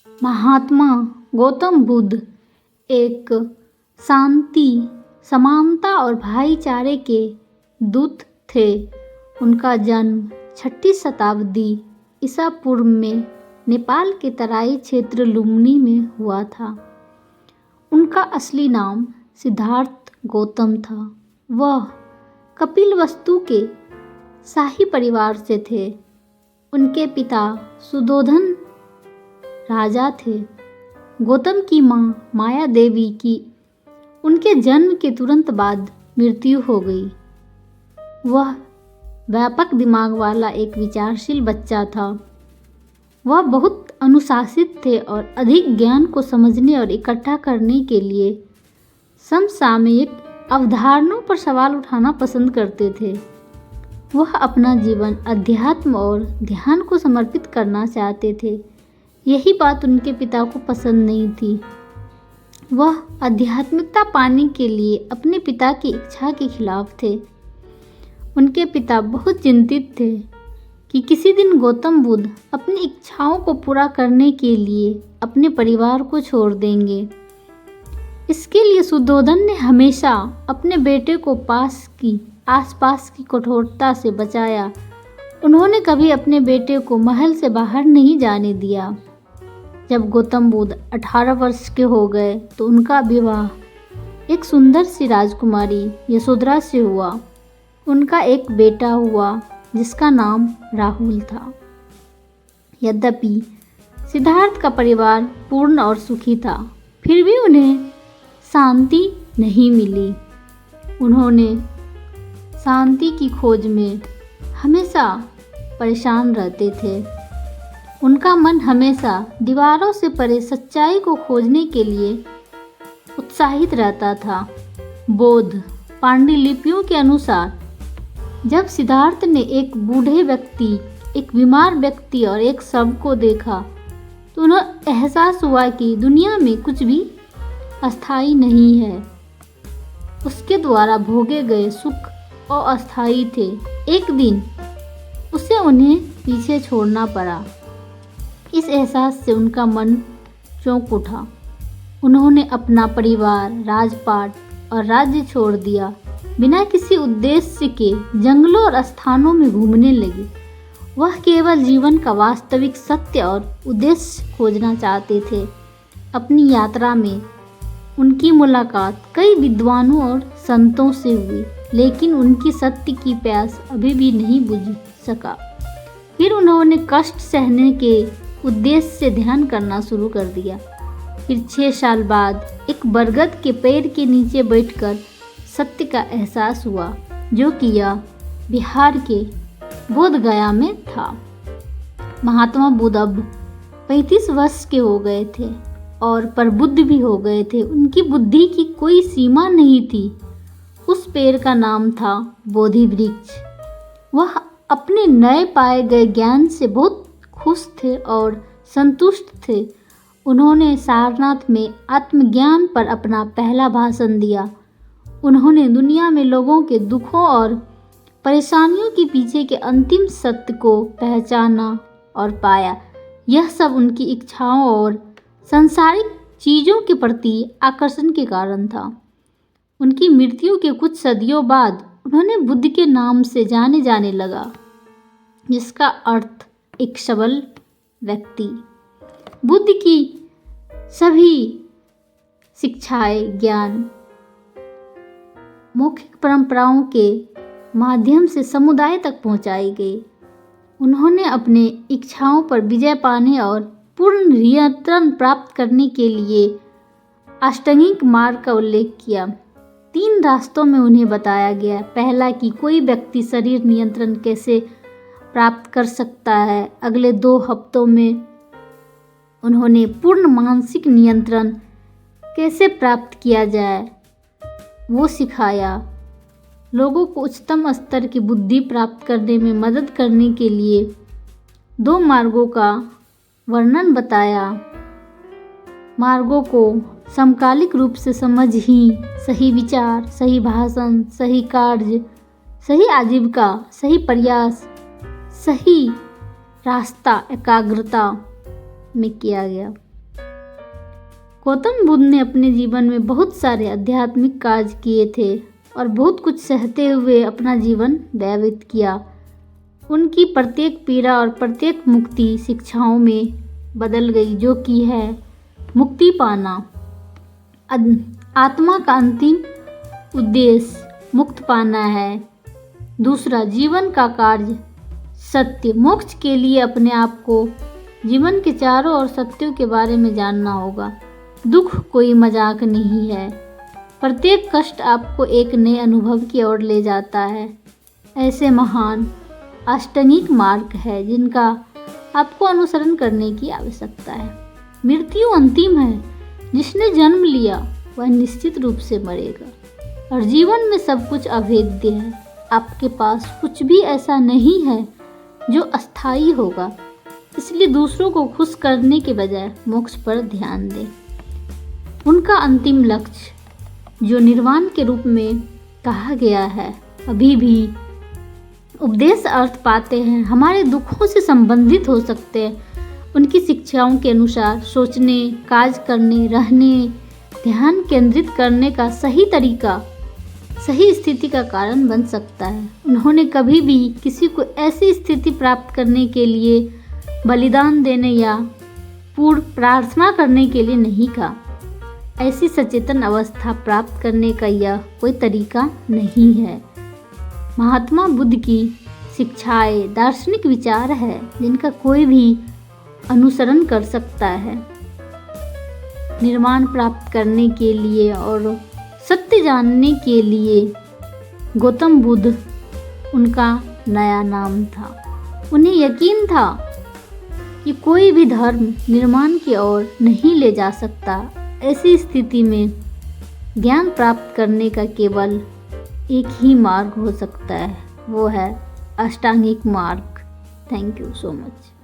महात्मा गौतम बुद्ध एक शांति, समानता और भाईचारे के दूत थे। उनका जन्म 6ठी शताब्दी ईसा पूर्व में नेपाल के तराई क्षेत्र लुम्बिनी में हुआ था। उनका असली नाम सिद्धार्थ गौतम था। वह कपिलवस्तु के शाही परिवार से थे। उनके पिता सुधोधन राजा थे। गौतम की माँ माया देवी की उनके जन्म के तुरंत बाद मृत्यु हो गई। वह व्यापक दिमाग वाला एक विचारशील बच्चा था। वह बहुत अनुशासित थे और अधिक ज्ञान को समझने और इकट्ठा करने के लिए समसामयिक अवधारणाओं पर सवाल उठाना पसंद करते थे। वह अपना जीवन अध्यात्म और ध्यान को समर्पित करना चाहते थे। यही बात उनके पिता को पसंद नहीं थी। वह आध्यात्मिकता पाने के लिए अपने पिता की इच्छा के खिलाफ थे। उनके पिता बहुत चिंतित थे कि किसी दिन गौतम बुद्ध अपनी इच्छाओं को पूरा करने के लिए अपने परिवार को छोड़ देंगे। इसके लिए सुधोधन ने हमेशा अपने बेटे को आसपास की कठोरता से बचाया। उन्होंने कभी अपने बेटे को महल से बाहर नहीं जाने दिया। जब गौतम बुद्ध 18 वर्ष के हो गए तो उनका विवाह एक सुंदर सी राजकुमारी यशोधरा से हुआ। उनका एक बेटा हुआ जिसका नाम राहुल था। यद्यपि सिद्धार्थ का परिवार पूर्ण और सुखी था, फिर भी उन्हें शांति नहीं मिली। उन्होंने शांति की खोज में हमेशा परेशान रहते थे। उनका मन हमेशा दीवारों से परे सच्चाई को खोजने के लिए उत्साहित रहता था। बौद्ध पांडुलिपियों के अनुसार जब सिद्धार्थ ने एक बूढ़े व्यक्ति, एक बीमार व्यक्ति और एक शव को देखा तो उन्हें एहसास हुआ कि दुनिया में कुछ भी अस्थायी नहीं है। उसके द्वारा भोगे गए सुख अस्थायी थे। एक दिन उसे उन्हें पीछे छोड़ना पड़ा। इस एहसास से उनका मन चौंक उठा। उन्होंने अपना परिवार, राजपाट और राज्य छोड़ दिया। बिना किसी उद्देश्य के जंगलों और स्थानों में घूमने लगे। वह केवल जीवन का वास्तविक सत्य और उद्देश्य खोजना चाहते थे। अपनी यात्रा में उनकी मुलाकात कई विद्वानों और संतों से हुई, लेकिन उनकी सत्य की प्यास अभी भी नहीं बुझ सका। फिर उन्होंने कष्ट सहने के उद्देश्य से ध्यान करना शुरू कर दिया। फिर 6 साल बाद एक बरगद के पेड़ के नीचे बैठकर सत्य का एहसास हुआ, जो कि यह बिहार के बोध गया में था। महात्मा बुद्ध अब 35 वर्ष के हो गए थे और प्रबुद्ध भी हो गए थे। उनकी बुद्धि की कोई सीमा नहीं थी। उस पेड़ का नाम था बोधि वृक्ष। वह अपने नए पाए गए ज्ञान से बहुत खुश थे और संतुष्ट थे। उन्होंने सारनाथ में आत्मज्ञान पर अपना पहला भाषण दिया। उन्होंने दुनिया में लोगों के दुखों और परेशानियों के पीछे के अंतिम सत्य को पहचाना और पाया। यह सब उनकी इच्छाओं और सांसारिक चीज़ों के प्रति आकर्षण के कारण था। उनकी मृत्यु के कुछ सदियों बाद उन्होंने बुद्ध के नाम से जाने लगा, जिसका अर्थ एक सबल व्यक्ति। बुद्ध की सभी शिक्षाएं, ज्ञान, मौखिक परंपराओं के माध्यम से समुदाय तक पहुंचाई गई। उन्होंने अपने इच्छाओं पर विजय पाने और पूर्ण नियंत्रण प्राप्त करने के लिए अष्टांगिक मार्ग का उल्लेख किया। 3 रास्तों में उन्हें बताया गया। पहला कि कोई व्यक्ति शरीर नियंत्रण कैसे प्राप्त कर सकता है। अगले 2 हफ्तों में उन्होंने पूर्ण मानसिक नियंत्रण कैसे प्राप्त किया जाए वो सिखाया। लोगों को उच्चतम स्तर की बुद्धि प्राप्त करने में मदद करने के लिए 2 मार्गों का वर्णन बताया। मार्गों को समकालिक रूप से समझ ही सही विचार, सही भाषण, सही कार्य, सही आजीविका, सही प्रयास, सही रास्ता एकाग्रता में किया गया। गौतम बुद्ध ने अपने जीवन में बहुत सारे आध्यात्मिक कार्य किए थे और बहुत कुछ सहते हुए अपना जीवन व्यतीत किया। उनकी प्रत्येक पीड़ा और प्रत्येक मुक्ति शिक्षाओं में बदल गई, जो कि है मुक्ति पाना। आत्मा का अंतिम उद्देश्य मुक्त पाना है। दूसरा, जीवन का कार्य सत्य। मोक्ष के लिए अपने आप को जीवन के चारों ओर सत्यों के बारे में जानना होगा। दुख कोई मजाक नहीं है। प्रत्येक कष्ट आपको एक नए अनुभव की ओर ले जाता है। ऐसे महान अष्टांगिक मार्ग है जिनका आपको अनुसरण करने की आवश्यकता है। मृत्यु अंतिम है। जिसने जन्म लिया वह निश्चित रूप से मरेगा और जीवन में सब कुछ अभेद्य है। आपके पास कुछ भी ऐसा नहीं है जो अस्थायी होगा। इसलिए दूसरों को खुश करने के बजाय मोक्ष पर ध्यान दें। उनका अंतिम लक्ष्य, जो निर्वाण के रूप में कहा गया है, अभी भी उपदेश अर्थ पाते हैं, हमारे दुखों से संबंधित हो सकते हैं। उनकी शिक्षाओं के अनुसार सोचने, कार्य करने, रहने, ध्यान केंद्रित करने का सही तरीका सही स्थिति का कारण बन सकता है। उन्होंने कभी भी किसी को ऐसी स्थिति प्राप्त करने के लिए बलिदान देने या पूर्ण प्रार्थना करने के लिए नहीं कहा। ऐसी सचेतन अवस्था प्राप्त करने का यह कोई तरीका नहीं है। महात्मा बुद्ध की शिक्षाएं दार्शनिक विचार है जिनका कोई भी अनुसरण कर सकता है। निर्वाण प्राप्त करने के लिए और सत्य जानने के लिए गौतम बुद्ध उनका नया नाम था। उन्हें यकीन था कि कोई भी धर्म निर्माण की ओर नहीं ले जा सकता। ऐसी स्थिति में ज्ञान प्राप्त करने का केवल एक ही मार्ग हो सकता है, वो है अष्टांगिक मार्ग। Thank you so much.